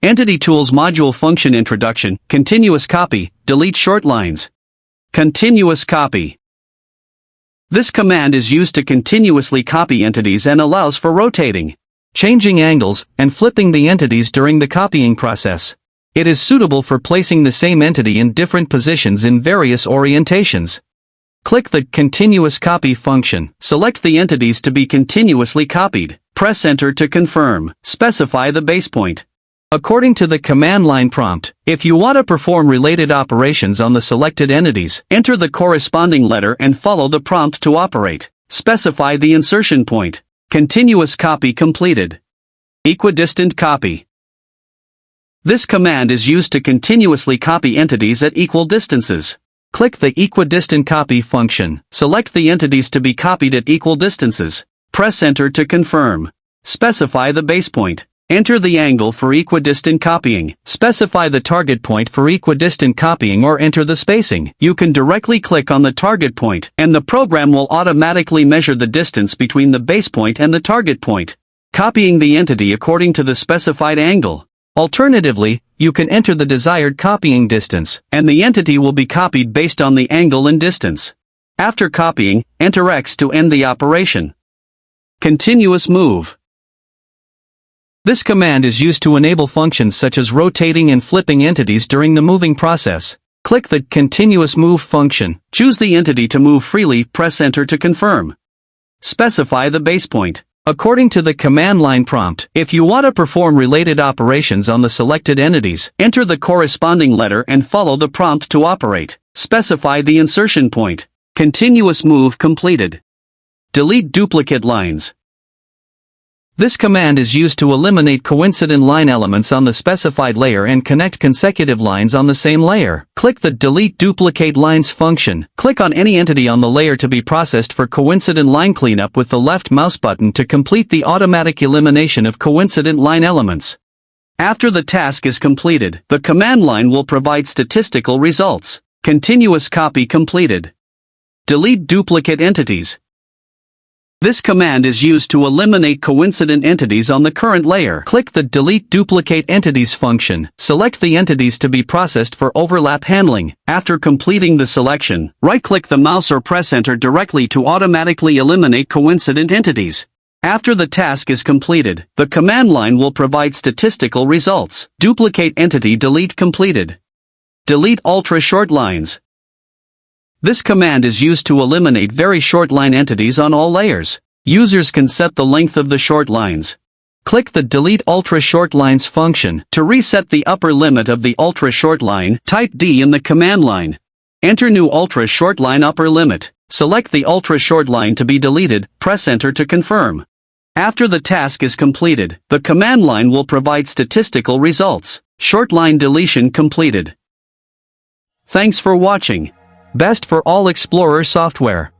Entity Tools Module Function Introduction, Continuous Copy, Delete Short Lines. Continuous Copy. This command is used to continuously copy entities and allows for rotating, changing angles, and flipping the entities during the copying process. It is suitable for placing the same entity in different positions in various orientations. Click the Continuous Copy function. Select the entities to be continuously copied. Press Enter to confirm. Specify the base point. According to the command line prompt, if you want to perform related operations on the selected entities, enter the corresponding letter and follow the prompt to operate. Specify the insertion point. Continuous copy completed. Equidistant copy. This command is used to continuously copy entities at equal distances. Click the Equidistant Copy function. Select the entities to be copied at equal distances. Press Enter to confirm. Specify the base point. Enter the angle for equidistant copying. Specify the target point for equidistant copying or enter the spacing. You can directly click on the target point, and the program will automatically measure the distance between the base point and the target point, copying the entity according to the specified angle. Alternatively, you can enter the desired copying distance, and the entity will be copied based on the angle and distance. After copying, enter X to end the operation. Continuous Move. This command is used to enable functions such as rotating and flipping entities during the moving process. Click the Continuous Move function. Choose the entity to move freely. Press Enter to confirm. Specify the base point. According to the command line prompt, if you want to perform related operations on the selected entities, enter the corresponding letter and follow the prompt to operate. Specify the insertion point. Continuous Move completed. Delete duplicate lines. This command is used to eliminate coincident line elements on the specified layer and connect consecutive lines on the same layer. Click the Delete Duplicate Lines function. Click on any entity on the layer to be processed for coincident line cleanup with the left mouse button to complete the automatic elimination of coincident line elements. After the task is completed, the command line will provide statistical results. Continuous copy completed. Delete duplicate entities. This command is used to eliminate coincident entities on the current layer. Click the Delete Duplicate Entities function. Select the entities to be processed for overlap handling. After completing the selection, right-click the mouse or press Enter directly to automatically eliminate coincident entities. After the task is completed, the command line will provide statistical results. Duplicate Entity Delete completed. Delete ultra-short lines. This command is used to eliminate very short line entities on all layers. Users can set the length of the short lines. Click the Delete Ultra Short Lines function. To reset the upper limit of the ultra short line, type D in the command line. Enter New Ultra Short Line Upper Limit. Select the ultra short line to be deleted, press Enter to confirm. After the task is completed, the command line will provide statistical results. Short line deletion completed. Thanks for watching. Best for all Explorer software.